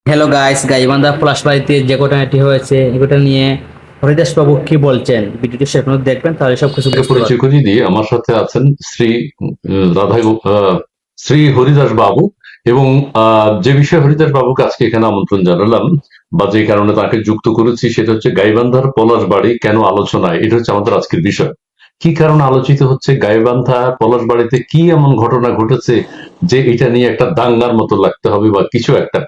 Hello guys, Gaibandha পলাশবাড়িতে যে ঘটনাটি হয়েছে এই ঘটনা নিয়ে হরিদাস বাবু কি বলছেন ভিডিওটি শেষ পর্যন্ত দেখবেন, তাহলে সবকিছু বুঝতে পরিচয় পারবেন। করিয়ে দিয়ে আমার সাথে আছেন শ্রী রাধা শ্রী হরিদাস বাবু। এবং যে বিষয়ে হরিদাস বাবুকে আজকে এখানে আমন্ত্রণ জানালাম বা যে কারণে তাকে যুক্ত করেছি সেটা হচ্ছে গাইবান্ধার পলাশবাড়ি কেন আলোচনায়, এটা হচ্ছে আমাদের আজকের বিষয়। কি কারণে আলোচিত হচ্ছে গাইবান্ধা পলাশবাড়িতে, কি এমন ঘটনা ঘটেছে যে এটা নিয়ে একটা দাঙ্গার মতো লাগতে হবে বা কিছু একটা।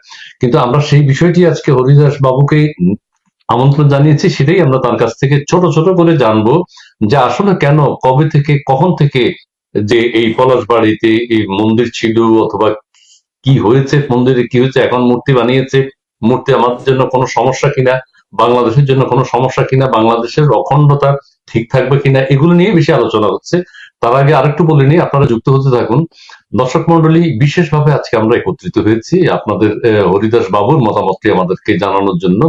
কিন্তু আমরা সেই বিষয়টি আজকে হরিদাস বাবুকে আমন্ত্রণ জানিয়েছি, সেটাই আমরা তার কাছ থেকে ছোট ছোট করে জানবো যে আসলে কেন, কবে থেকে, কখন থেকে যে এই পলাশবাড়িতে এই মন্দির ছিল, অথবা কি হয়েছে, মন্দিরে কি হয়েছে, এখন মূর্তি বানিয়েছে, মূর্তি আমাদের জন্য কোনো সমস্যা কিনা, বাংলাদেশের জন্য কোনো সমস্যা কিনা, বাংলাদেশের অখণ্ডতা ঠিক থাকবে কিনা, এগুলো নিয়ে বেশি আলোচনা হচ্ছে। তার আগে আরেকটু বলে নিই, আপনারা যুক্ত হতে থাকুন। দর্শক মন্ডলী, বিশেষভাবে আজকে আমরা একত্রিত হয়েছি আপনাদের হরিদাস বাবুর মতামতটি আমাদেরকে জানানোর জন্য।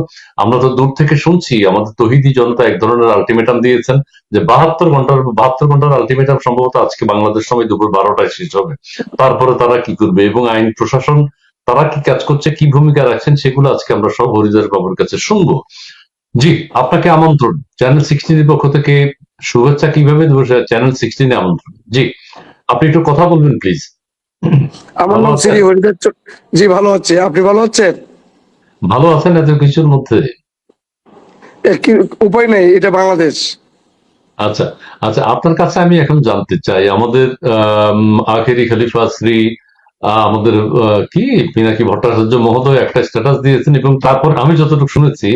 আমরা তো দূর থেকে শুনছি আমাদের তৌহিদি জনতা এক ধরনের আলটিমেটাম দিয়েছেন যে 72 ঘন্টার আলটিমেটাম সম্ভবত আজকে বাংলাদেশ সময় দুপুর 12টায় শেষ হবে। তারপরে তারা কি করবে এবং আইন প্রশাসন তারা কি কাজ করছে, কি ভূমিকা রাখছেন, সেগুলো আজকে আমরা সব হরিদাস বাবুর কাছে শুনবো। জি, আপনাকে আমন্ত্রণ চ্যানেল 16 এর পক্ষ থেকে। শুভেচ্ছা কিভাবে দেবো, চ্যানেল 16 এ আমন্ত্রণ। জি, আপনি একটু কথা বলবেন প্লিজ। আমার ভালো নাম শ্রী আছেন? হরিদাস জি, ভালো আছে। আপনি ভালো আছেন? ভালো আছেন এত কিছুর মধ্যে? কি উপায় নেই, এটা বাংলাদেশ। আচ্ছা, আচ্ছা, আপনার কাছে আমি এখন জানতে চাই আমাদের আখেরি খলিফা শ্রী আমাদের কি পিনাকি ভট্টাচার্য মহোদয় একটা স্ট্যাটাস দিয়েছেন, এবং তারপর আমি যতটুকু শুনেছি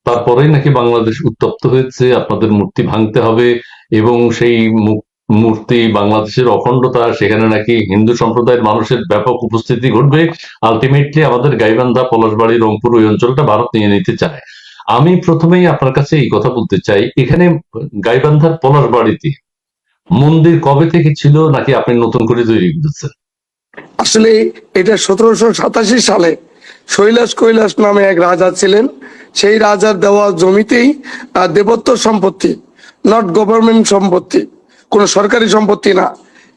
তারপরেই নাকি বাংলাদেশ উত্তপ্ত হয়েছে, আপনাদের মূর্তি ভাঙতে হবে এবং সেই মূর্তি বাংলাদেশের অখণ্ডতা, সেখানে নাকি হিন্দু সম্প্রদায়ের মানুষের ব্যাপক উপস্থিতি ঘটবে। আলটিমেটলি আমাদের গাইবান্ধা, পলাশবাড়ি, রংপুর ওই অঞ্চলটা ভারত নিয়ে নিতে চায়। আমি প্রথমেই আপনার কাছে এই কথা বলতে চাই, এখানে গাইবান্ধার পলাশবাড়িতে মন্দির কবে থেকে ছিল, নাকি আপনি নতুন করে তৈরি করেছেন? আসলে এটা 1787 সালে কৈলাস নামে এক রাজা ছিলেন। সেই রাজার দেওয়া জমিতেই দেবত্ব সম্পত্তি, নট গভর্নমেন্ট সম্পত্তি, কোনো সরকারি সম্পত্তি না।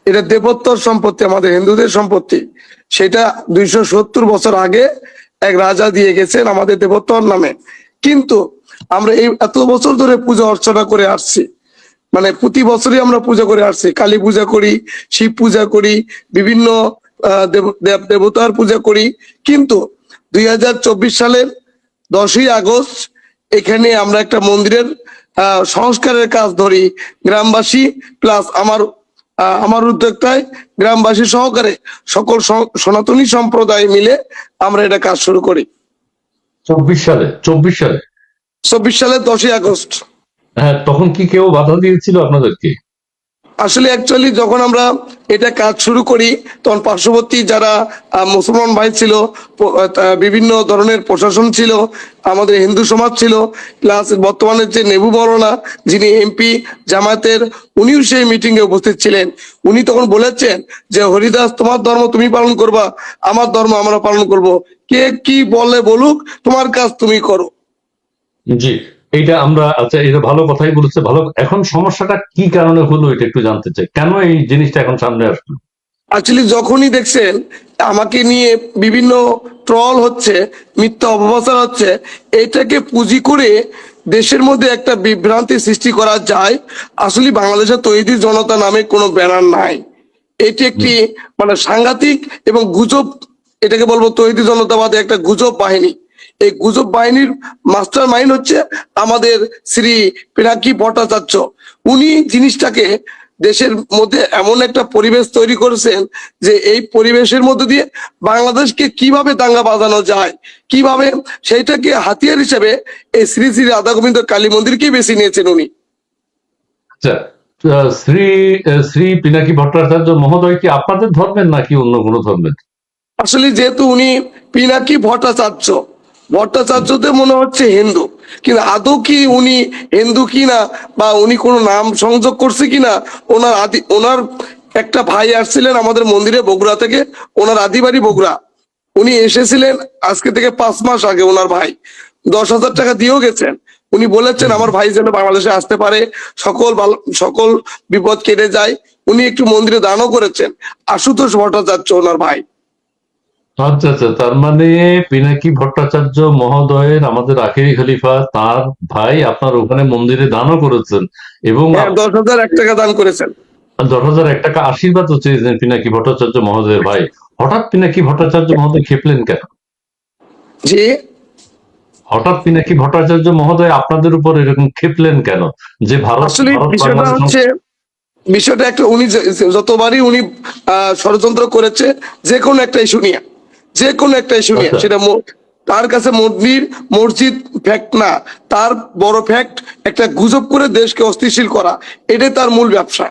এটা দেবত্বর সম্পত্তি, আমাদের হিন্দুদের সম্পত্তি। সেটা 270 বছর আগে এক রাজা দিয়ে গেছেন আমাদের দেবত্বর নামে। কিন্তু আমরা এই এত বছর ধরে পূজা অর্চনা করে আসছি, মানে প্রতি বছরই আমরা পূজা করে আসছি। কালী পূজা করি, শিব পূজা করি, বিভিন্ন দেবতার পূজা করি। কিন্তু 2024 সালের 10ই আগস্ট এখানে আমরা একটা মন্দিরের সংস্কারের কাজ ধরি। গ্রামবাসী প্লাস আমার উদ্যোক্তায়, গ্রামবাসী সহকারে সকল সনাতনী সম্প্রদায় মিলে আমরা এটা কাজ শুরু করি। 24 সালে? 24 সালে? 24 সালের 10ই আগস্ট। হ্যাঁ, তখন কি কেউ বাধা দিয়েছিল আপনাদেরকে? আসলে অ্যাকচুয়ালি যখন আমরা এটা কাজ শুরু করি তখন পার্শ্ববর্তী যারা মুসলমান ভাই ছিল, বিভিন্ন ধরনের প্রশাসন ছিল, আমাদের হিন্দু সমাজ ছিল, প্লাস বর্তমানে যে নেবু মৌলানা যিনি এমপি জামায়াতের, উনিও সেই মিটিং এ উপস্থিত ছিলেন। উনি তখন বলেছেন যে হরিদাস, তোমার ধর্ম তুমি পালন করবা, আমার ধর্ম আমরা পালন করব, কে কি বলে বলুক, তোমার কাজ তুমি করো। জি, এইটা আমরা, আচ্ছা, এটা ভালো কথাই বলেছে। ভালো, এখন সমস্যাটা কি কারণে হলো এটা একটু জানতে চাই, কেন এই জিনিসটা এখন সামনে আসলো? অ্যাকচুয়ালি যখনই দেখছেন আমাকে নিয়ে বিভিন্ন ট্রল হচ্ছে, মিথ্যা অপপ্রচার হচ্ছে, এটাকে পুঁজি করে দেশের মধ্যে একটা বিভ্রান্তি সৃষ্টি করা যায়। আসলে বাংলাদেশের তৌহিদি জনতা নামে কোনো ব্যানার নাই। এটি একটি মানে সাংঘাতিক এবং গুজব, এটাকে বলবো তৌহিদি জনতাবাদে একটা গুজব বাহিনী। এই গুজব বাহিনীর মাস্টার মাইন্ড হচ্ছে আমাদের শ্রী পিনাকি ভট্টাচার্য। উনি জিনিসটাকে দেশের মধ্যে এমন একটা পরিবেশ তৈরি করেছেন যে এই পরিবেশের মধ্যে দিয়ে বাংলাদেশকে কিভাবে দাঙ্গা বাজানো যায়, কিভাবে সেইটাকে হাতিয়ার হিসেবে এই শ্রী শ্রী রাধা গোবিন্দ কালী মন্দিরকেই বেছে নিয়েছেন উনি। আচ্ছা, শ্রী শ্রী পিনাকি ভট্টাচার্য মহোদয় কি আপনাদের ধর্মের নাকি অন্য কোনো ধর্মের? আসলে যেহেতু উনি পিনাকি ভট্টাচার্য, ভট্টাচার্যতে মনে হচ্ছে হিন্দু, কিন্তু আদৌ কি উনি হিন্দু কিনা বা উনি কোনো নাম সংযোগ করছে কিনা, ওনার একটা ভাই আসছিলেন আমাদের মন্দিরে বগুড়া থেকে, ওনার আদি বাড়ি বগুড়া। উনি এসেছিলেন আজকে থেকে 5 মাস আগে। ওনার ভাই 10,000 টাকা দিয়েও গেছেন। উনি বলেছেন আমার ভাই যেন বাংলাদেশে আসতে পারে, সকল বিপদ কেটে যায়। উনি একটু মন্দিরে দানও করেছেন। আশুতোষ ভট্টাচার্য ওনার ভাই। আচ্ছা আচ্ছা, তার মানে পিনাকি ভট্টাচার্য মহোদয়ের, আমাদের আখেরি খলিফা, তার ভাই আপনার ওখানে মন্দিরে দানও করেছেন এবং হ্যাঁ, 10,001 টাকা দান করেছেন। 10,001 টাকা আশীর্বাদও চেয়েছেন পিনাকি ভট্টাচার্য মহোদয়ের ভাই। হঠাৎ পিনাকি ভট্টাচার্য মহোদয় খেপলেন কেন? যে হঠাৎ পিনাকি ভট্টাচার্য মহোদয় আপনাদের উপর এরকম ক্ষেপলেন কেন, যে ভারত আসলে ভারত বিষয়টা বাংলাদেশ হচ্ছে, বিষয়টা একটা, উনি যতবারই উনি ষড়যন্ত্র করেছে যে কোনো একটা ইস্যু নিয়ে, যে কোনো একটা ইস্যু নিয়ে, আচ্ছা, সেটা তার কাছে মন্দির মসজিদ ফ্যাক্ট না, তার বড় ফ্যাক্ট একটা গুজব করে দেশকে অস্থিতিশীল করা, এটাই তার মূল ব্যবসা।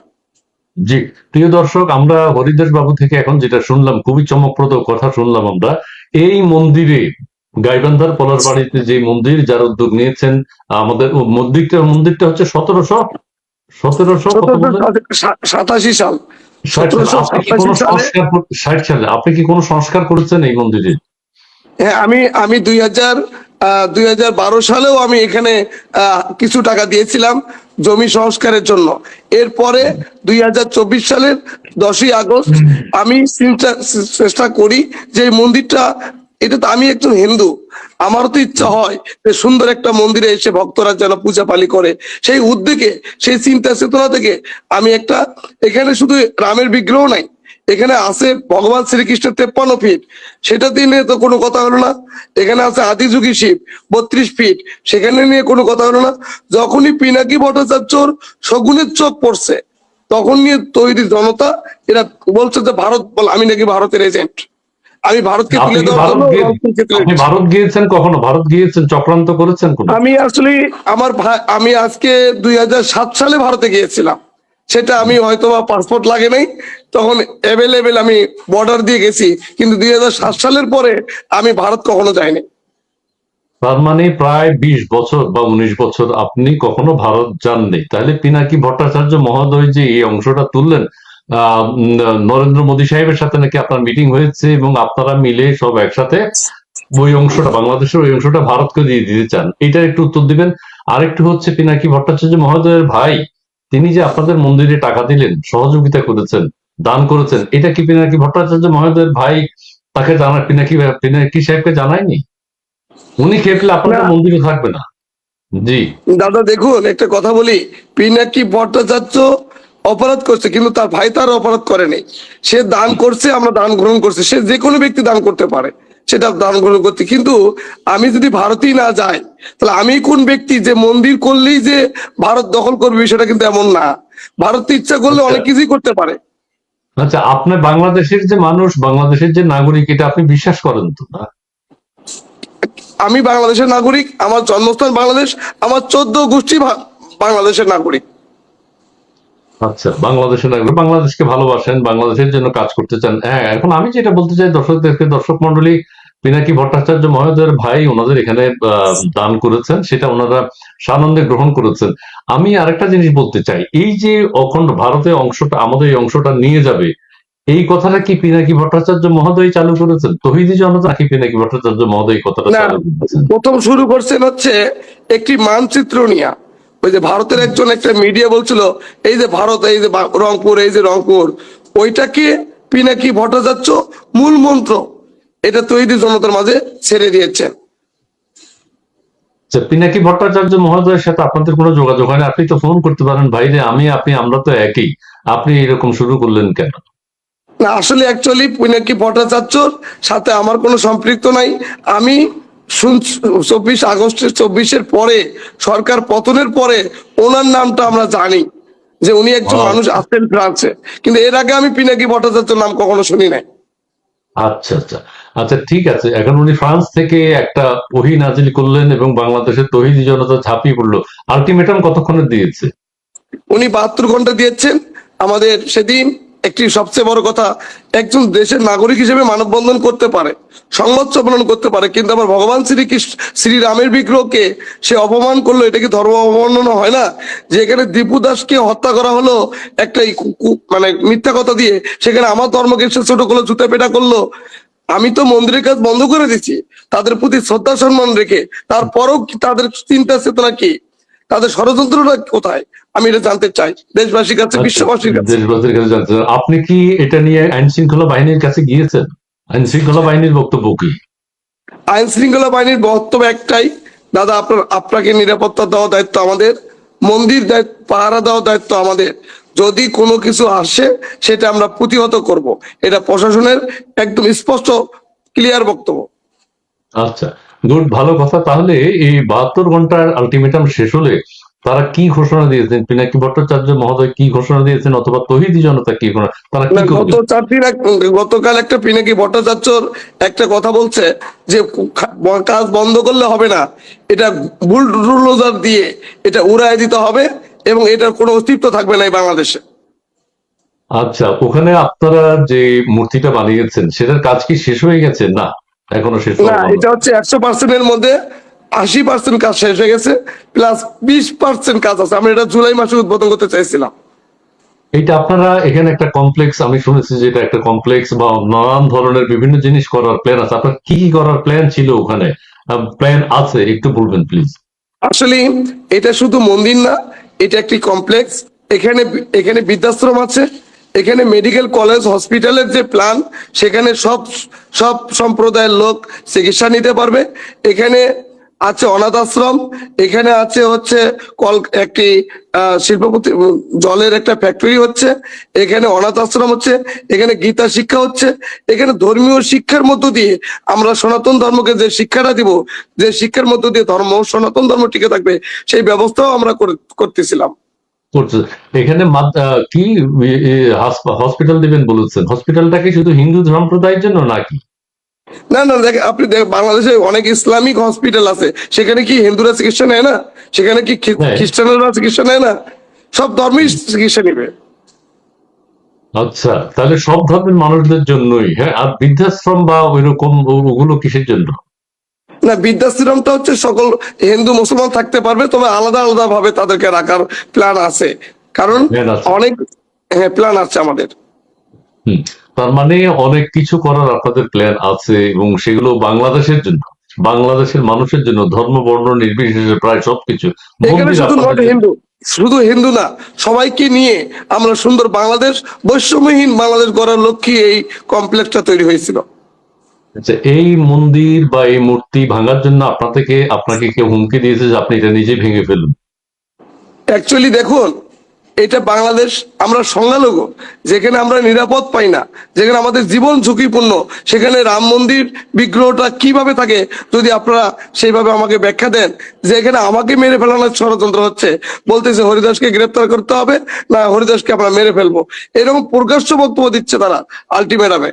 জি। প্রিয় দর্শক, আমরা হরিদাস বাবু থেকে এখন যেটা শুনলাম, খুবই চমকপ্রদ কথা শুনলাম আমরা। এই মন্দিরে, গাইবান্ধার পলার বাড়িতে যে মন্দির, যার উদ্যোগ নিয়েছেন, আমাদের মন্দিরটা হচ্ছে 1787 কত বললেন? 1787 সাল, 60 সালে। আপনি কি কোনো 1787 সালে। সংস্কার 60 সালে আপনি কি কোনো সংস্কার করেছেন এই মন্দিরে? হ্যাঁ, আমি 2012 সালেও আমি এখানে কিছু টাকা দিয়েছিলাম জমি সংস্কারের জন্য। এরপরে 2024 সালের 10ই আগস্ট আমি চেষ্টা করি যে এই মন্দিরটা, এটা তো, আমি একজন হিন্দু, আমারও তো ইচ্ছা হয় যে সুন্দর একটা মন্দিরে এসে ভক্তরা যেন পূজা পালি করে। সেই উদ্যোগে, সেই চিন্তা চেতনা থেকে আমি একটা, এখানে শুধু রামের বিগ্রহ নাই, এখানে আছে ভগবান শ্রীকৃষ্ণের 53 ফিট, সেটা দিয়ে নিয়ে তো কোনো কথা হলো না। এখানে আছে আদিযোগী শিব 32 ফিট, সেখানে নিয়ে কোনো কথা হলো না। যখনই পিনাকি ভট্টাচার্যর শগুনের চোখ পড়ছে, তখন নিয়ে তৈরি জনতা এরা বলছে যে ভারত বল, আমি নাকি ভারতের এজেন্ট, আমি ভারতকে আপনি তুলে কি দেওয়ার ভারত জন্য গিয়ে রংপুরকে তুলে আপনি দিচ্ছি। ভারত গিয়েছেন কখনো? ভারত গিয়েছেন, চক্রান্ত করেছেন কোনো? আমি আসলে আমার ভাই, আমি আজকে 2007 সালে ভারতে গিয়েছিলাম, সেটা আমি হয়তো বা পাসপোর্ট লাগে নাই, তখন অ্যাভেলেবেল আমি বর্ডার দিয়ে গেছি, কিন্তু 2007 সালের পরে আমি ভারত কখনো যাইনি। তার মানে প্রায় 20 বছর বা 19 বছর আপনি কখনো ভারত যাননি। তাহলে পিনাকি ভট্টাচার্য মহোদয় যে এই অংশটা তুললেন, নরেন্দ্র মোদী সাহেবের সাথে নাকি আপনার মিটিং হয়েছে এবং আপনারা মিলে সব একসাথে ওই অংশটা, বাংলাদেশের ওই অংশটা ভারতকে দিয়ে দিতে চান, এটার একটু উত্তর দিবেন। আরেকটু হচ্ছে, পিনাকি ভট্টাচার্য মহোদয়ের ভাই, তিনি যে আপনাদের মন্দিরে টাকা দিলেন, সহযোগিতা করেছেন, দান করেছেন, এটা কি পিনাকি ভট্টাচার্য মহোদয়ের ভাই তাকে পিনাকি সাহেবকে জানায়নি? উনি খেপলে না আপনাদের মন্দিরে থাকবে না। জি। দাদা, দেখুন একটা কথা বলি, পিনাকি ভট্টাচার্য অপরাধ করছে, কিন্তু তার ভাই তার অপরাধ করেনি। সে দান করছে, আমরা দান গ্রহণ করছি, সে যে কোনো ব্যক্তি দান করতে পারে, সেটা দান গ্রহণ করতে। কিন্তু আমি যদি ভারতেই না যাই, তাহলে আমি কোন ব্যক্তি যে মন্দির করলেই যে ভারত দখল করবে, বিষয়টা কিন্তু এমন না। ভারত ইচ্ছা করলে আচ্ছা অনেক কিছুই করতে পারে। আচ্ছা, আপনি বাংলাদেশের যে মানুষ, বাংলাদেশের যে নাগরিক, এটা আপনি বিশ্বাস করেন তো না? আমি বাংলাদেশের নাগরিক, আমার জন্মস্থান বাংলাদেশ, আমার 14 গোষ্ঠী বাংলাদেশের নাগরিক। আচ্ছা, বাংলাদেশের নাগরিক, বাংলাদেশকে ভালোবাসেন, বাংলাদেশের জন্য কাজ করতে চান। হ্যাঁ, এখন আমি যেটা বলতে চাই দর্শকদেরকে, দর্শক মন্ডলী, পিনাকি ভট্টাচার্য মহোদয়ের ভাই ওনাদের এখানে দান করেছেন, সেটা ওনারা সানন্দে গ্রহণ করেছেন। আমি আরেকটা জিনিস বলতে চাই, এই যে অখণ্ড ভারতের অংশটা, আমাদের এই অংশটা নিয়ে যাবে, এই কথাটা কি পিনাকি ভট্টাচার্য মহোদয় চালু করেছেন? তৌহিদি জনতা নাকি পিনাকি ভট্টাচার্য মহোদয় এই কথাটা না, চালু করেছেন? প্রথম শুরু করছেন হচ্ছে একটি মানচিত্র নিয়া। ওই যে ভারতের একজন একটা মিডিয়া বলছিল, এই যে ভারত, এই যে রংপুর, এই যে রংপুর, ওইটাকে পিনাকি ভট্টাচার্য মূল মন্ত্র এটা তৈরি জনতার মাঝে ছেড়ে দিয়েছেন। আচ্ছা, পিনাকি ভট্টাচার্য মহোদয়ের সাথে আপনাদের কোনো যোগাযোগ হয়নি? আপনি তো ফোন করতে পারেন, ভাই রে, আপনি, আমরা তো একই, আপনি এরকম শুরু করলেন কেন? না, আসলে অ্যাকচুয়ালি পিনাকি ভট্টাচার্যর সাথে আমার কোনো সম্পৃক্ত নাই। আমি 24 আগস্টের 24-এর পরে, সরকার পতনের পরে ওনার নামটা আমরা জানি যে উনি একজন মানুষ আচ্ছা আছেন ফ্রান্সে, কিন্তু এর আগে আমি পিনাকি ভট্টাচার্যের নাম কখনো শুনি নাই। আচ্ছা আচ্ছা আচ্ছা, ঠিক আছে। এখন উনি ফ্রান্স থেকে একটা ওহী নাজিল করলেন এবং বাংলাদেশের তৌহিদি জনতা ঝাঁপিয়ে পড়লো। আলটিমেটাম কতক্ষণে দিয়েছে? উনি 72 ঘন্টা দিয়েছেন আমাদের। সেদিন একটি সবচেয়ে বড় কথা, একজন দেশের নাগরিক হিসেবে মানববন্ধন করতে পারে, সংবাদ সম্মেলন করতে পারে, কিন্তু আমার ভগবান শ্রীকৃষ্ণ শ্রীরামের বিগ্রহকে সে অপমান করলো, এটা কি ধর্ম অবমাননা হয় না? যে এখানে দীপু দাসকে হত্যা করা হলো একটা মানে মিথ্যা কথা দিয়ে, সেখানে আমার ধর্মকে সে ছোট করলো, জুতা পেটা করলো। আমি তো মন্দিরের কাজ বন্ধ করে দিচ্ছি তাদের প্রতি শ্রদ্ধা সম্মান রেখে, তারপরেও কি তাদের চিন্তা চেতনা কি, তাদের ষড়যন্ত্রটা কোথায়, আমি এটা জানতে চাই দেশবাসীর কাছে, আচ্ছা, বিশ্ববাসীর কাছে। দেশবাসীর কাছে জানতে চান। আপনি কি এটা নিয়ে আইন শৃঙ্খলা বাহিনীর কাছে গিয়েছেন? আইন শৃঙ্খলা বাহিনীর বক্তব্য কি? আইন শৃঙ্খলা বাহিনীর বক্তব্য একটাই, দাদা আপনাকে নিরাপত্তা দেওয়া দায়িত্ব আমাদের, মন্দির পাহারা দেওয়া দায়িত্ব আমাদের, যদি কোনো কিছু আসে সেটা আমরা প্রতিহত করব। এটা প্রশাসনের একদম স্পষ্ট ক্লিয়ার বক্তব্য। আচ্ছা, গুড, ভালো কথা। তাহলে এই 72 ঘন্টার আলটিমেটাম শেষ হলে তারা কি ঘোষণা দিয়েছেন? পিনাকি ভট্টাচার্য মহোদয় কি ঘোষণা দিয়েছেন, অথবা তৌহিদি জনতা কি তারা কি না, করবে? গতকাল একটা পিনাকি ভট্টাচার্যর একটা কথা বলছে যে কাজ বন্ধ করলে হবে না, এটা বুলডোজার দিয়ে এটা উড়ায় দিতে হবে এবং এটার কোনো অস্তিত্ব থাকবে না এই বাংলাদেশে। আচ্ছা, ওখানে আপনারা যে মূর্তিটা বানিয়েছেন সেটার কাজ কি শেষ হয়ে গেছে? না, এখনো শেষ না, হওয়া বাকি। এটা হচ্ছে 100%-এর মধ্যে 80% কাজ শেষ হয়ে গেছে, প্লাস 20% কাজ আছে। আমরা এটা জুলাই মাসে উদ্বোধন করতে চাইছিলাম। এইটা আপনারা এখানে একটা কমপ্লেক্স, আমি শুনেছি যে এটা একটা কমপ্লেক্স বা নানান ধরনের বিভিন্ন জিনিস করার প্ল্যান আছে। আপনার কি কি করার প্ল্যান ছিল ওখানে, প্ল্যান আছে, একটু বলবেন প্লিজ। আসলে এটা শুধু মন্দির না, এটা একটি কমপ্লেক্স। এখানে এখানে বৃদ্ধাশ্রম আছে, এখানে মেডিকেল কলেজ হসপিটালের যে প্ল্যান, সেখানে সব সব সম্প্রদায়ের লোক চিকিৎসা নিতে পারবে। এখানে আছে অনাথ আশ্রম, এখানে আছে হচ্ছে একটি শিল্পপতি জলের একটা ফ্যাক্টরি হচ্ছে, এখানে অনাথ আশ্রম হচ্ছে, এখানে গীতা শিক্ষা হচ্ছে, এখানে ধর্মীয় শিক্ষার মধ্য দিয়ে আমরা সনাতন ধর্মকে যে শিক্ষাটা দিব, যে শিক্ষার মধ্য দিয়ে সনাতন ধর্ম টিকে থাকবে, সেই ব্যবস্থাও আমরা করতেছিলাম। করছে এখানে কি হসপিটাল দিবেন বলেছেন? হসপিটালটা কি শুধু হিন্দু সম্প্রদায়ের জন্য নাকি? না না, আপনি বাংলাদেশে অনেক ইসলামিক হসপিটাল আছে, সেখানে কি হিন্দুরা চিকিৎসা নেয় না? সেখানে কি হ্যাঁ। খ্রিস্টানরা চিকিৎসা নেয় না? সব ধর্মই চিকিৎসা নিবে। আচ্ছা, তাহলে সব ধর্মের মানুষদের জন্যই। হ্যাঁ, আর বৃদ্ধাশ্রম বা ওইরকম ওগুলো কিসের জন্য? না, বৃদ্ধাশ্রমটা হচ্ছে সকল হিন্দু মুসলমান থাকতে পারবে, তবে আলাদা আলাদা ভাবে তাদেরকে রাখার প্ল্যান আছে, কারণ প্ল্যান আছে। অনেক, হ্যাঁ, প্ল্যান আছে আমাদের। হুম, তার মানে অনেক কিছু করার আপনাদের প্ল্যান আছে, এবং সেগুলো বাংলাদেশের জন্য, বাংলাদেশের মানুষের জন্য, ধর্ম বর্ণ নির্বিশেষে প্রায় সবকিছু। এখানে মন্দির শুধু নট আপনাদের জন্য। হিন্দু, শুধু হিন্দু না, সবাইকে নিয়ে আমরা সুন্দর বাংলাদেশ, বৈষম্যহীন বাংলাদেশ গড়ার লক্ষ্যে এই কমপ্লেক্সটা তৈরি হয়েছিল। আচ্ছা, এই মন্দির বা এই মূর্তি ভাঙার জন্য আপনাকে কেউ হুমকি দিয়েছে যে আপনি এটা নিজে ভেঙে ফেলুন? অ্যাকচুয়ালি দেখুন, এটা বাংলাদেশ, আমরা সংখ্যালঘু, যেখানে আমরা নিরাপদ পাই না, যেখানে আমাদের জীবন ঝুঁকিপূর্ণ, সেখানে রাম মন্দির বিগ্রহটা কিভাবে থাকে, যদি আপনারা সেইভাবে আমাকে ব্যাখ্যা দেন যে এখানে আমাকে মেরে ফেলানোর ষড়যন্ত্র হচ্ছে, বলতেছে হরিদাসকে গ্রেপ্তার করতে হবে, না হরিদাসকে আমরা মেরে ফেলবো, এরকম প্রকাশ্য বক্তব্য দিচ্ছে তারা আলটিমেটামে।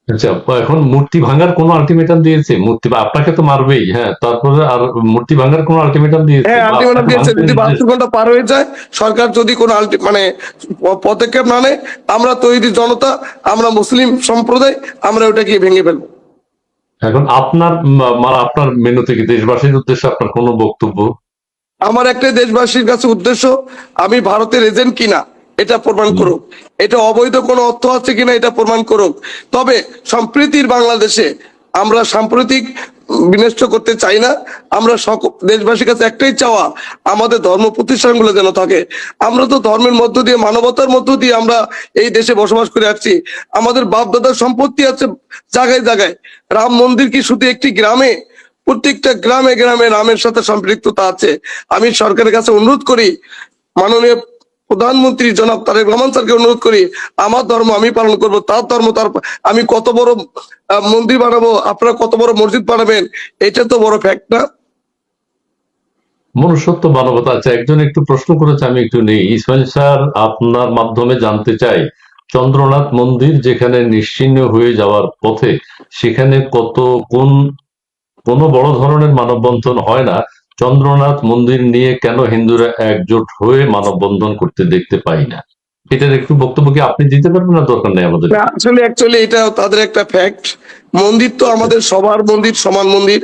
আচ্ছা, এখন মূর্তি ভাঙার কোনো আলটিমেটাম দিয়েছে? মূর্তি বা আপনাকে তো মারবেই, হ্যাঁ, তারপরে আর মূর্তি ভাঙার কোনো আলটিমেটাম দিয়েছে হ্যাঁ, বা আলটিমেটাম আপনাকে দিয়েছে, ভাঙতে যদি নির্দেশ? 72 ঘন্টা পার হয়ে যায়, সরকার যদি কোনো মানে পদক্ষেপ না নেয়, আমরা তৈরি জনতা, আমরা মুসলিম সম্প্রদায়, আমরা ওটাকে ভেঙে ফেলবো। এখন আপনার মেনু থেকে দেশবাসীর উদ্দেশ্যে আপনার কোনো বক্তব্য? আমার একটাই দেশবাসীর কাছে উদ্দেশ্য, আমি ভারতের এজেন্ট কিনা এটা প্রমাণ করুক, এটা অবৈধ কোনো অর্থ আছে কিনা এটা প্রমাণ করুক। তবে সম্প্রীতির বাংলাদেশে আমরা সাম্প্রতিক বিনষ্ট করতে চাই না। আমরা দেশবাসীর কাছে একটাই চাওয়া, আমাদের ধর্ম প্রতিষ্ঠানগুলো যেন থাকে। আমরা তো ধর্মের মধ্য দিয়ে, মানবতার মধ্য দিয়ে আমরা এই দেশে বসবাস করে আসছি। আমাদের বাপ দাদার সম্পত্তি আছে জায়গায় জায়গায়। রাম মন্দির কি শুধু একটি গ্রামে? প্রত্যেকটা গ্রামে গ্রামে রামের সাথে সম্পৃক্ততা আছে। আমি সরকারের কাছে অনুরোধ করি, মাননীয় প্রধানমন্ত্রী জনাব তারেক রহমান স্যারকে অনুরোধ করি, আমার ধর্ম আমি পালন করব, তার ধর্ম তার, আমি কত বড় মন্দির বানাবো, আপনারা কত বড় মসজিদ বানাবেন, এটা তো বড় ফ্যাক্ট না? মনুষ্যত্ব, মানবতা। আচ্ছা, একজন একটু প্রশ্ন করেছে, আমি একটু নেই। ইসমাইল স্যার, আপনার মাধ্যমে জানতে চাই, চন্দ্রনাথ মন্দির যেখানে নিশ্চিহ্ন হয়ে যাওয়ার পথে, সেখানে কোনো বড় ধরনের মানববন্ধন হয় না, চন্দ্রনাথ মন্দির নিয়ে কেন হিন্দুরা একজোট হয়ে মানববন্ধন করতে দেখতে পাই না? এটার একটু বক্তব্য কি আপনি দিতে পারবেন, না দরকার নেই আমাদের? না, আসলে অ্যাকচুয়ালি এটা তাদের একটা ফ্যাক্ট। মন্দির তো আমাদের সবার মন্দির, সমান মন্দির।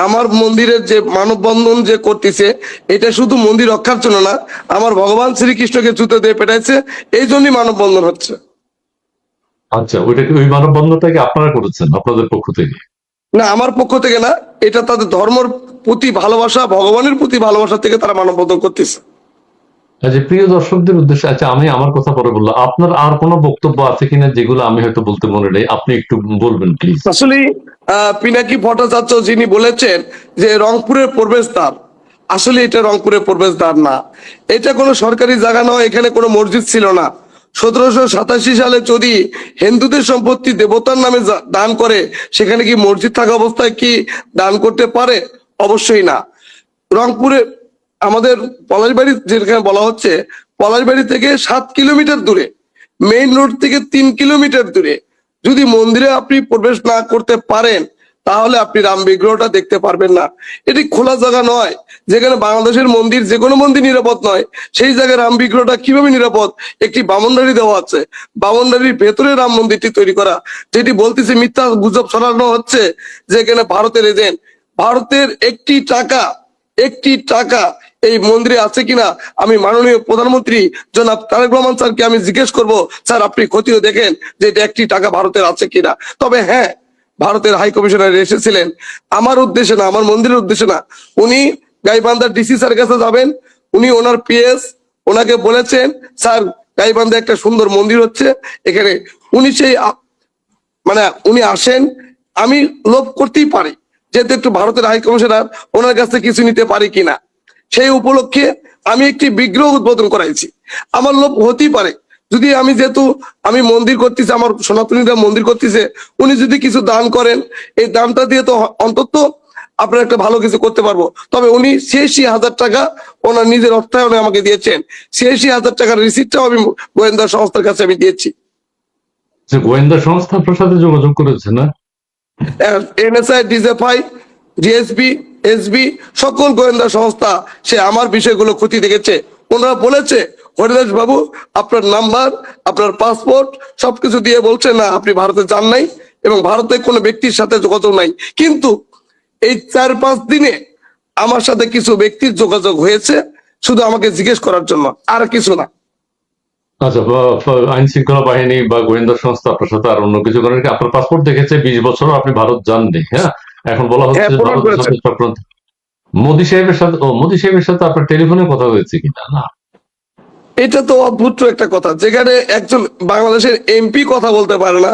আমার মন্দিরের যে মানববন্ধন যে করতেছে, এটা শুধু মন্দির রক্ষার জন্য না, আমার ভগবান শ্রীকৃষ্ণকে জুতো দিয়ে পেটাইছে, এই জন্যই মানববন্ধন হচ্ছে। আচ্ছা, ওই মানববন্ধনটাকে আপনারা করেছেন আপনাদের পক্ষ থেকে? না, আমার পক্ষ থেকে না, এটা তাদের ধর্মের প্রতি ভালোবাসা, ভগবানের প্রতি ভালোবাসা থেকে তারা মানববন্ধন করতেছে। আচ্ছা, প্রিয় দর্শকদের উদ্দেশ্যে, আচ্ছা আমি আমার কথা পরে বললাম, আপনার আর কোনো বক্তব্য আছে কিনা যেগুলো আমি হয়তো বলতে মনে নেই, আপনি একটু বলবেন প্লিজ। আসলে পিনাকি ভট্টাচার্য যিনি বলেছেন যে রংপুরের প্রবেশদ্বার, আসলে এটা রংপুরের প্রবেশদ্বার না, এটা কোনো সরকারি জায়গা নয়, এখানে কোনো মসজিদ ছিল না। 1787 সালে যদি হিন্দুদের সম্পত্তি দেবতার নামে দান করে, সেখানে কি মসজিদ থাকা অবস্থায় কি দান করতে পারে? অবশ্যই না। রংপুরে আমাদের পলাশবাড়ি যেখানে বলা হচ্ছে, পলাশবাড়ি থেকে 7 কিলোমিটার দূরে, মেইন রোড থেকে 3 কিলোমিটার দূরে যদি মন্দিরে আপনি প্রবেশ না করতে পারেন, তাহলে আপনি রাম বিগ্রহটা দেখতে পারবেন না। এটি খোলা জায়গা নয়, যেখানে বাংলাদেশের মন্দির, যে কোনো মন্দির নিরাপদ নয়, সেই জায়গায় রাম বিগ্রহটা কিভাবে নিরাপদ? একটি বামনডারি দেওয়া আছে, বামনডারির ভেতরে রাম মন্দিরটি তৈরি করা, যেটি বলতেছে মিথ্যা গুজব ছড়ানো হচ্ছে যে এখানে ভারতের এজেন্ট। ভারতের একটি টাকা এই মন্দিরে আছে কিনা আমি মাননীয় প্রধানমন্ত্রী জনাব তারেক রহমান স্যারকে আমি জিজ্ঞেস করব, স্যার আপনি খতিয়ে দেখেন যে এটা একটি টাকা ভারতের আছে কিনা। তবে হ্যাঁ, ভারতের হাই কমিশনার এসেছিলেন আমার উদ্দেশ্যে না, আমার মন্দিরের উদ্দেশ্যে না। উনি গাইবান্ধার ডিসি স্যার কাছে যাবেন, উনি ওনার পিএস ওনাকে বলেছেন স্যার গাইবান্ধা একটা সুন্দর মন্দির হচ্ছে এখানে, উনি সেই মানে উনি আসেন, আমি লোভ করতেই পারি যেহেতু একটু ভারতের হাই কমিশনার, ওনার কাছে কিছু নিতে পারি কিনা। সেই উপলক্ষে আমি একটি বিগ্রহ উদ্বোধন করাইছি, আমার লোভ হতেই পারে। যদি আমি যেহেতু আমি মন্দির করতেছি, আমার সনাতনীরা মন্দির করতেছে, উনি যদি কিছু দান করেন, এই দানটা দিয়ে তো অন্তত আপনার একটা ভালো কিছু করতে পারবো। তবে উনি 86,000 টাকা ওনার নিজের অর্থায়নে আমাকে দিয়েছেন, 86,000 টাকার রিসিপ্টটাও আমি গোয়েন্দা সংস্থার কাছে আমি দিয়েছি। যে গোয়েন্দা সংস্থা আপনার সাথে যোগাযোগ করেছে না? এনএসআই, ডিজিএফআই, ডিএসপি, এসবি, সকল গোয়েন্দা সংস্থা সে আমার বিষয়গুলো ক্ষতি দেখেছে। ওনারা বলেছে হরিদাস বাবু আপনার নাম্বার, আপনার পাসপোর্ট সবকিছু দিয়ে বলছে না আপনি ভারতে যান নাই এবং ভারতে কোনো ব্যক্তির সাথে যোগাযোগ নাই। কিন্তু এই 4-5 দিনে আমার সাথে কিছু ব্যক্তির যোগাযোগ হয়েছে, শুধু আমাকে জিজ্ঞেস করার জন্য, আর কিছু না। আচ্ছা, আইন শৃঙ্খলা বাহিনী বা গোয়েন্দা সংস্থা আপনার সাথে আর অন্য কিছু করেন কি? আপনার পাসপোর্ট দেখেছে, 20 বছর আপনি ভারত যাননি, হ্যাঁ? এখন বলা হচ্ছে হ্যাঁ, যে প্রমাণ ভারতের করেছে। সাথে চক্রান্ত। মোদী সাহেবের সাথে আপনার টেলিফোনে কথা হয়েছে কিনা? না। এটা তো অদ্ভুত একটা কথা, যেখানে একজন বাংলাদেশের এমপি কথা বলতে পারে না,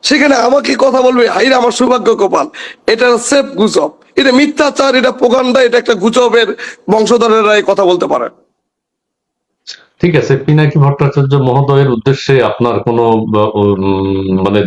সেখানে আমাকে কথা বলবে, হাইরে আমার সৌভাগ্য কপাল। এটা সেফ গুজব, এটা মিথ্যাচার, এটা প্রোপাগান্ডা, এটা একটা গুজবের বংশধরেরা এই কথা বলতে পারে। ঠিক আছে, পিনাকি ভট্টাচার্য মহোদয়ের উদ্দেশ্যে আপনার কোনো মানে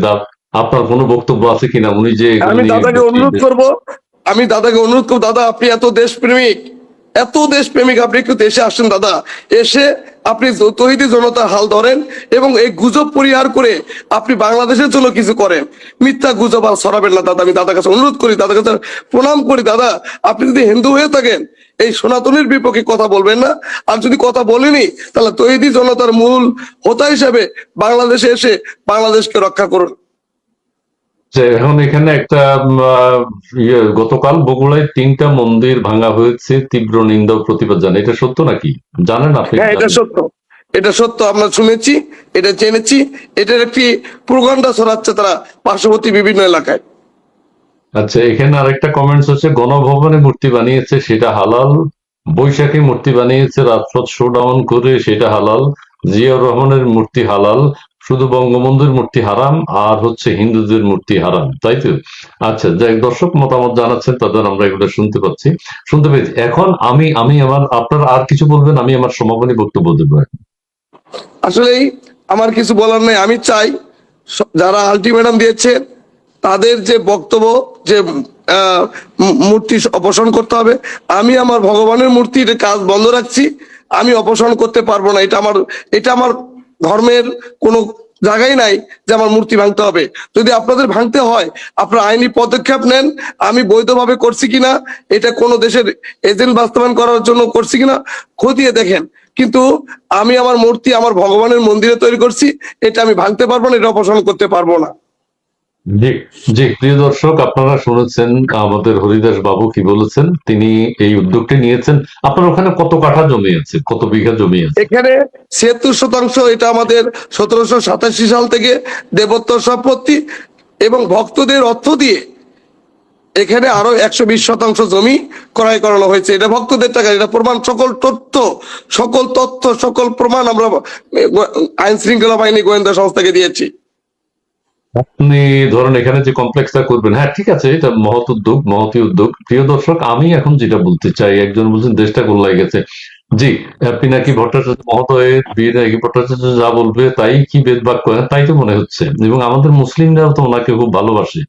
আপনার কোনো বক্তব্য আছে কিনা? উনি যে এগুলো আমি নিয়ে দাদাকে অনুরোধ করব, দাদা আপনি এত দেশপ্রেমিক, আপনি একটু দেশে আসেন দাদা, এসে আপনি তৌহিদি জনতার হাল ধরেন এবং এই গুজব পরিহার করে আপনি বাংলাদেশের জন্য কিছু করেন। মিথ্যা গুজব আর ছড়াবেন না দাদা, আমি দাদার কাছে অনুরোধ করি, দাদার কাছে প্রণাম করি। দাদা আপনি যদি হিন্দু হয়ে থাকেন এই সনাতনের বিপক্ষে কথা বলবেন না, আর যদি কথা বলেনি তাহলে তৌহিদি জনতার মূল হোতা হিসেবে বাংলাদেশে এসে বাংলাদেশকে রক্ষা করুন। যে এখন এখানে একটা গতকাল বগুড়ায় 3টা মন্দির ভাঙা হয়েছে, তীব্র নিন্দা ও প্রতিবাদ জানায়, এটা সত্য নাকি? জানেন আপনি? হ্যাঁ, এটা সত্য, আমরা শুনেছি, এটা জেনেছি। এটার একটি প্রোপাগান্ডা ছড়াচ্ছে তারা পার্শ্ববর্তী বিভিন্ন এলাকায়। আচ্ছা, এখানে আরেকটা কমেন্টস হচ্ছে, গণভবনে মূর্তি বানিয়েছে সেটা হালাল, বৈশাখী মূর্তি বানিয়েছে রাজপথ শোডাউন করে সেটা হালাল, জিয়াউর রহমানের মূর্তি হালাল, শুধু বঙ্গবন্ধুর মূর্তি হারাম, আর হচ্ছে হিন্দুদের মূর্তি হারাম, তাই তো? আচ্ছা, যাই দর্শক মতামত জানাচ্ছেন, তাদের আমরা এগুলো শুনতে পেয়েছি। এখন আমি আমার, আপনার আর কিছু বলবেন? আমি আমার সমাপনী বক্তব্য দেবো। আসলেই আমার কিছু বলার নেই। আমি চাই যারা আলটিমেটাম দিয়েছে তাদের যে বক্তব্য, যে মূর্তি অপসারণ করতে হবে। আমি আমার ভগবানের মূর্তির কাজ বন্ধ রাখছি, আমি অপসারণ করতে পারবো না। এটা আমার ধর্মের কোনো জায়গায় নাই যে আমার মূর্তি ভাঙতে হবে। যদি আপনাদের ভাঙতে হয় আপনারা আইনি পদক্ষেপ নেন, আমি বৈধভাবে করছি কিনা, এটা কোনো দেশের এজেন্ট বাস্তবায়ন করার জন্য করছি কিনা খতিয়ে দেখেন। কিন্তু আমি আমার মূর্তি আমার ভগবানের মন্দিরে তৈরি করছি, এটা আমি ভাঙতে পারবো না, এটা অপসারণ করতে পারবো না। জি, জি, প্রিয় দর্শক, আপনারা শুনেছেন আমাদের হরিদাস বাবু কি বলেছেন। তিনি এই উদ্যোগটি নিয়েছেন। আপনার ওখানে কত কাঠা জমি আছে, কত বিঘা জমি আছে? এখানে 76%, এটা আমাদের 1787 সাল থেকে দেবত্ব সম্পত্তি এবং ভক্তদের অর্থ দিয়ে এখানে আরো 120% জমি ক্রয় করানো হয়েছে, এটা ভক্তদের টাকা, এটা প্রমাণ, সকল তথ্য সকল প্রমাণ আমরা আইন শৃঙ্খলা বাহিনী গোয়েন্দা সংস্থাকে দিয়েছি। আপনি ধরেন এখানে যে কমপ্লেক্সটা করবেন, হ্যাঁ ঠিক আছে, এটা মহৎ উদ্যোগ, মহতী উদ্যোগ। প্রিয় দর্শক, আমি এখন যেটা বলতে চাই, একজন বলছেন দেশটা গোল্লায় গেছে। জি, পিনাকি ভট্টাচার্য মহোদয়ের পিনাকি ভট্টাচার্য যা বলবে তাই কি বেদ বাক্য, হ্যাঁ, তাই তো মনে হচ্ছে। এবং আমাদের মুসলিমরাও তো ওনাকে খুব ভালোবাসে,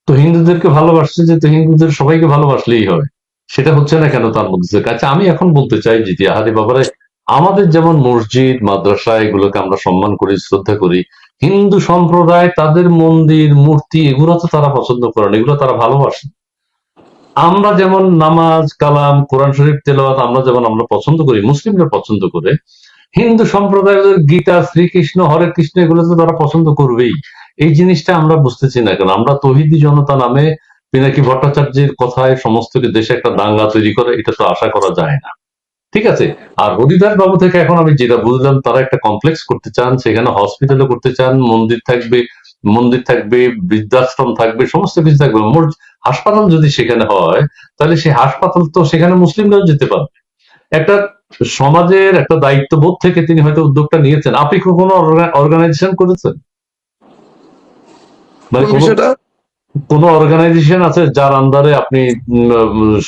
তো হিন্দুদেরকে ভালোবাসছে, যে তো হিন্দুদের সবাইকে ভালোবাসলেই হয়, সেটা হচ্ছে না কেন তার মধ্যে থেকে? আচ্ছা, আমি এখন বলতে চাই যে আরে বাবারে, আমাদের যেমন মসজিদ মাদ্রাসা এগুলোকে আমরা সম্মান করি, শ্রদ্ধা করি, হিন্দু সম্প্রদায় তাদের মন্দির মূর্তি এগুলো তো তারা পছন্দ করেন, এগুলো তারা ভালোবাসেন। আমরা যেমন নামাজ কালাম কোরআন শরীফ তেলাওয়াত আমরা পছন্দ করি, মুসলিমরা পছন্দ করে, হিন্দু সম্প্রদায়ের গীতা শ্রীকৃষ্ণ হরে কৃষ্ণ এগুলো তো তারা পছন্দ করবেই। এই জিনিসটা আমরা বুঝতেছি না কেন? আমরা তৌহিদি জনতা নামে পিনাকি ভট্টাচার্যের কথায় সমস্ত দেশে একটা দাঙ্গা তৈরি করে, এটা তো আশা করা যায় না। ঠিক আছে। আর হরিদাস বাবু থেকে এখন আমি যেটা বুঝলাম, তারা একটা কমপ্লেক্স করতে চান, সেখানে হসপিটালও করতে চান, মন্দির থাকবে, বৃদ্ধাশ্রম থাকবে, সমস্ত কিছু থাকবে। হাসপাতাল যদি সেখানে হয়, তাহলে সেই হাসপাতাল তো সেখানে মুসলিমরাও যেতে পারবে। একটা সমাজের একটা দায়িত্ববোধ থেকে তিনি হয়তো উদ্যোগটা নিয়েছেন। আপনি কি কোনো অর্গানাইজেশন করেছেন? মানে কোন কোনো বিষয়টা? কোনো অর্গানাইজেশন আছে যার আন্ডারে আপনি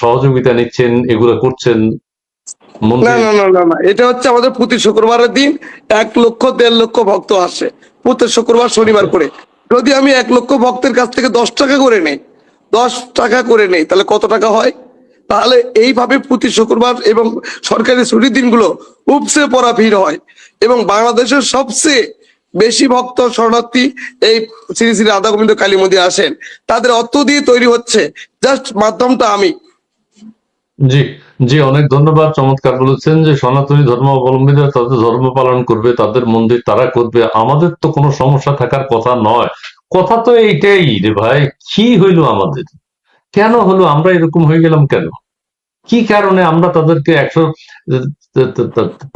সহযোগিতা নিচ্ছেন, এগুলো করছেন? না মন্দির না না না না, এটা হচ্ছে আমাদের প্রতি শুক্রবারের দিন 1 লক্ষ 1.5 লক্ষ ভক্ত আসে প্রতি শুক্রবার শনিবার করে। যদি আমি 1 লক্ষ ভক্তের কাছ থেকে 10 টাকা করে নেই, 10 টাকা করে নেই, তাহলে কত টাকা হয়? তাহলে এইভাবে প্রতি শুক্রবার এবং সরকারি ছুটির দিনগুলো উপসে পড়া ভিড় হয়। এবং বাংলাদেশের সবচেয়ে বেশি ভক্ত শরণার্থী এই শ্রী শ্রী রাধা গোবিন্দ কালী মন্দিরে আসেন, তাদের অর্থ দিয়ে তৈরি হচ্ছে, জাস্ট মাধ্যমটা আমি। জি, জি, অনেক ধন্যবাদ। চমৎকার বলেছেন যে সনাতনী ধর্ম অবলম্বীরা তাদের ধর্ম পালন করবে, তাদের মন্দির তারা করবে, আমাদের তো কোনো সমস্যা থাকার কথা নয়। কথা তো এইটাই রে ভাই, কি হইলো আমাদের? কেন হলো আমরা এরকম হয়ে গেলাম কেন? কি কারণে আমরা তাদেরকে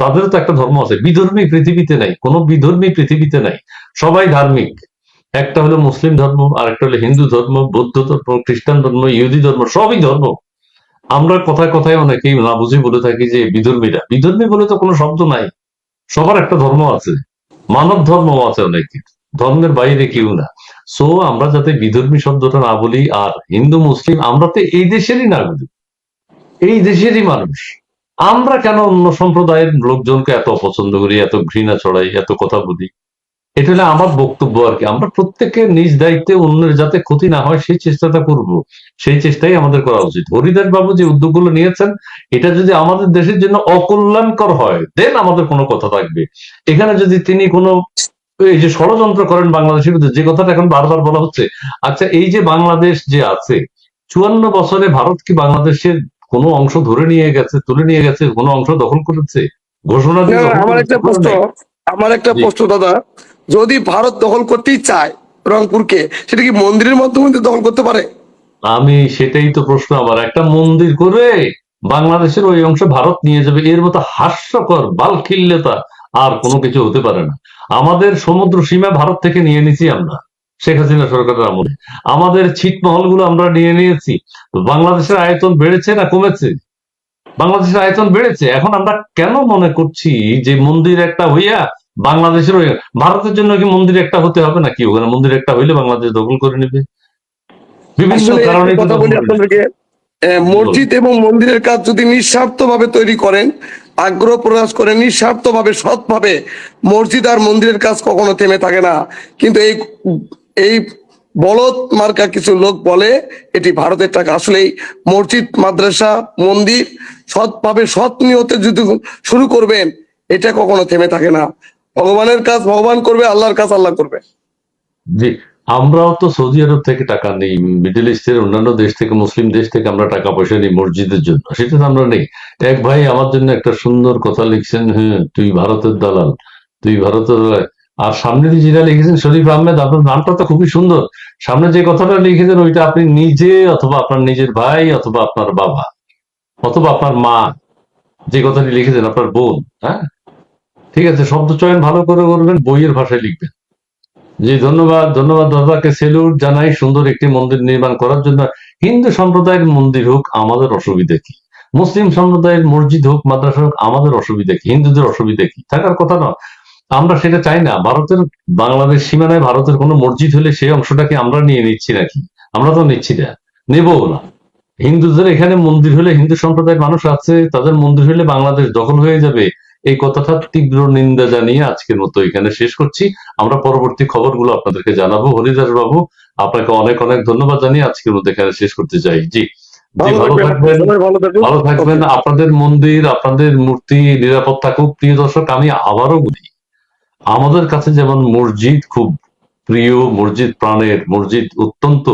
তাদেরও তো একটা ধর্ম আছে। বিধর্মী পৃথিবীতে নাই, কোনো বিধর্মী পৃথিবীতে নাই, সবাই ধার্মিক। একটা হলো মুসলিম ধর্ম, আর একটা হলো হিন্দু ধর্ম, বৌদ্ধ ধর্ম, খ্রিস্টান ধর্ম, ইহুদি ধর্ম, সবই ধর্ম। আমরা কথায় কথায় অনেকেই না বুঝে বলে থাকি যে বিধর্মীরা, বিধর্মী বলে তো কোনো শব্দ নাই, সবার একটা ধর্ম আছে, মানব ধর্ম আছে অনেকের, ধর্মের বাইরে কেউ না। সো আমরা যাতে বিধর্মী শব্দটা না বলি, আর হিন্দু মুসলিম আমরা তো এই দেশেরই নাগরিক, এই দেশেরই মানুষ। আমরা কেন অন্য সম্প্রদায়ের লোকজনকে এত অপছন্দ করি, এত ঘৃণা ছড়াই, এত কথা বলি? এটা হলো আমার বক্তব্য আর কি। আমরা প্রত্যেকের নিজ দায়িত্বে অন্যের যাতে ক্ষতি না হয় সেই চেষ্টাটা করব, সেই চেষ্টাই আমাদের করা উচিত। হরিদাস বাবু যে উদ্যোগগুলো নিয়েছেন, এটা যদি আমাদের দেশের জন্য অকল্যাণকর হয়, দেন আমাদের কোনো কথা থাকবে। এখানে যদি তিনি কোনো এই যে ষড়যন্ত্র করেন বাংলাদেশের বিরুদ্ধে, যে কথাটা এখন বারবার বলা হচ্ছে, আচ্ছা এই যে বাংলাদেশ যে আছে, 54 বছরে ভারত কি বাংলাদেশের কোনো অংশ ধরে নিয়ে গেছে, তুলে নিয়ে গেছে, কোনো অংশ দখল করেছে? ঘোষণা দিয়ে দখল আমার করেছে? একটা প্রশ্ন, জি। দাদা, যদি ভারত দখল করতেই চায় রংপুরকে, সেটা কি মন্দিরের মাধ্যমে দখল করতে পারে? আমি সেটাই তো প্রশ্ন আমার। একটা মন্দির করে বাংলাদেশের ওই অংশ ভারত নিয়ে যাবে, এর মতো হাস্যকর বালখিল্যতা আর কোনো কিছু হতে পারে না। আমাদের সমুদ্র সীমা ভারত থেকে নিয়ে নিছি আমরা, শেখ হাসিনা সরকারের আমলে। আমাদের ছিটমহলগুলো আমরা নিয়ে নিয়েছি। বাংলাদেশের আয়তন বেড়েছে না কমেছে? বাংলাদেশের আয়তন বেড়েছে। এখন আমরা কেন মনে করছি যে মন্দির একটা হইয়া বাংলাদেশের ভারতের জন্য কি মন্দির একটা হতে হবে নাকি? ওখানে মন্দির একটা হইলে বাংলাদেশ দখল করে নেবে? বিভিন্ন আসলে একটা কারণে তো কথা দখল বলি করে নেবে। আপনাদেরকে, মসজিদ এবং মন্দিরের কাজ যদি নিঃস্বার্থ ভাবে তৈরি করেন, আগ্রহ প্রকাশ করেন নিঃস্বার্থ ভাবে সৎভাবে, মসজিদ আর মন্দিরের কাজ কখনো থেমে থাকে না। কিন্তু এই বলদ মার্কা কিছু লোক বলে এটি ভারতের টাকা। আসলেই মসজিদ মাদ্রাসা মন্দির সৎভাবে সৎ নিয়তে যদি শুরু করবেন, এটা কখনো থেমে থাকে না। ভগবানের কাজ ভগবান করবে, আল্লাহর কাজ আল্লাহ করবে। জি, আমরাও তো সৌদি আরব থেকে টাকা নেই, মিডল ইস্টের অন্যান্য দেশ থেকে, মুসলিম দেশ থেকে আমরা টাকা পয়সা নিই মসজিদের জন্য, সেটা তো আমরা নেই। এক ভাই আমার জন্য একটা সুন্দর কথা লিখছেন, হ্যাঁ তুই ভারতের দালাল, তুই ভারতের দালাল। আর সামনে দিয়ে যেটা লিখেছেন শরীফ আহমেদ, আপনার নামটা তো খুবই সুন্দর। সামনে যে কথাটা লিখেছেন ওইটা আপনি নিজে, অথবা আপনার নিজের ভাই, অথবা আপনার বাবা, অথবা আপনার মা, যে কথাটি লিখেছেন, আপনার বোন। হ্যাঁ, ঠিক আছে, শব্দ চয়ন ভালো করে করবেন, বইয়ের ভাষায় লিখবেন। জি, ধন্যবাদ ধন্যবাদ দাদাকে সেলুট জানাই সুন্দর একটি মন্দির নির্মাণ করার জন্য। হিন্দু সম্প্রদায়ের মন্দির হোক, আমাদের অসুবিধা কি? মুসলিম সম্প্রদায়ের মসজিদ হোক, মাদ্রাসা হোক, আমাদের অসুবিধা কি? হিন্দুদের অসুবিধা কি? থাকার কথা না। আমরা সেটা চাই না। ভারতের বাংলাদেশ সীমানায় ভারতের কোনো মসজিদ হলে সেই অংশটাকে আমরা নিয়ে নিচ্ছি নাকি? আমরা তো নিচ্ছি না, নেবও না। হিন্দুদের এখানে মন্দির হলে, হিন্দু সম্প্রদায়ের মানুষ আছে, তাদের মন্দির হলে বাংলাদেশ দখল হয়ে যাবে, এই কথাটা তীব্র নিন্দা জানিয়ে আজকের মতো এখানে শেষ করছি। আমরা পরবর্তী খবরগুলো আপনাদেরকে জানাবো। হরিদাস বাবু, আপনাকে অনেক অনেক ধন্যবাদ জানিয়ে আজকের মতো এখানে শেষ করতে চাই। জি জি, ভালো ভালো থাকবেন, থাকবেন, সবাই ভালো থাকুন। ভালো থাকবেন। ওকে। আপনাদের মন্দির, আপনাদের মূর্তি নিরাপদ থাকুক। প্রিয় দর্শক, আমি আবারও বলি, আমাদের কাছে যেমন মসজিদ খুব প্রিয়, মসজিদ প্রাণের, মসজিদ অত্যন্ত,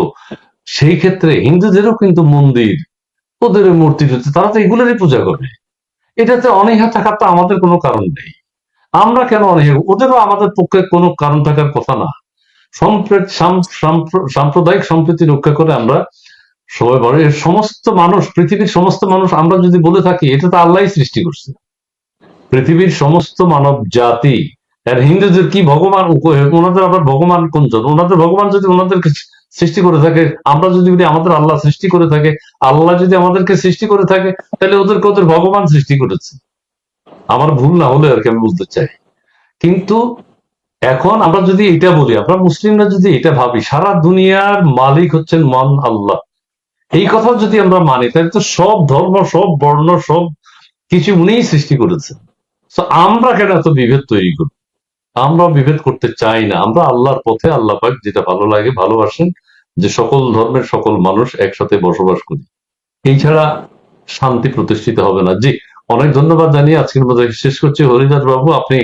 সেই ক্ষেত্রে হিন্দুদেরও কিন্তু মন্দির, ওদের মূর্তি টুর্তি, তারা তো এগুলোরই পূজা করে। এটাতে অনীহা থাকার তো আমাদের কোনো কারণ নেই। আমরা কেন অনীহা? ওদেরও আমাদের পক্ষে কোনো কারণ থাকার কথা না। সাম্প্রদায়িক সম্প্রীতি রক্ষা করে আমরা সবাই বড়, এর সমস্ত মানুষ, পৃথিবীর সমস্ত মানুষ আমরা যদি বলে থাকি, এটা তো আল্লাহই সৃষ্টি করছে। পৃথিবীর সমস্ত মানব জাতি, আর হিন্দুদের কি ভগবান, ওনাদের আবার ভগবান কোনজন? ওনাদের ভগবান যদি ওনাদেরকে সৃষ্টি করে থাকে, আমরা যদি বলি আমাদের আল্লাহ সৃষ্টি করে থাকে, আল্লাহ যদি আমাদেরকে সৃষ্টি করে থাকে, তাহলে ওদেরকে ওদের ভগবান সৃষ্টি করেছে। আমার ভুল না হলে আর কি আমি বলতে চাই। কিন্তু এখন আমরা যদি এটা বলি, আমরা মুসলিমরা যদি এটা ভাবি, সারা দুনিয়ার মালিক হচ্ছেন মহান আল্লাহ, এই কথা যদি আমরা মানি, তাহলে তো সব ধর্ম, সব বর্ণ, সব কিছু উনিই সৃষ্টি করেছেন। তো আমরা কেন এত বিভেদ তৈরি করব? আমরা বিভেদ করতে চাই না। আমরা আল্লাহর পথে, আল্লাহ পাক যেটা ভালো লাগে, ভালোবাসেন যে সকল ধর্মের সকল মানুষ একসাথে বসবাস করি, এই ছাড়া শান্তি প্রতিষ্ঠিত হবে না। জি, অনেক ধন্যবাদ জানিয়ে আজকের মতো শেষ করছি। হরিদাস বাবু, আপনি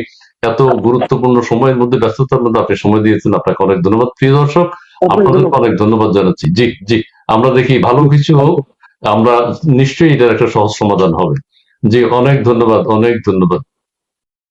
এত গুরুত্বপূর্ণ সময়ের মধ্যে, ব্যস্ততার মধ্যে আপনি সময় দিয়েছেন, আপনাকে অনেক ধন্যবাদ। প্রিয় দর্শক, আপনাকে আপনাদেরকে ধন্যবাদ। অনেক ধন্যবাদ জানাচ্ছি। জি জি, আমরা দেখি ভালো কিছু হোক, আমরা নিশ্চয়ই এটার একটা সহজ সমাধান হবে। জি, অনেক ধন্যবাদ, অনেক ধন্যবাদ।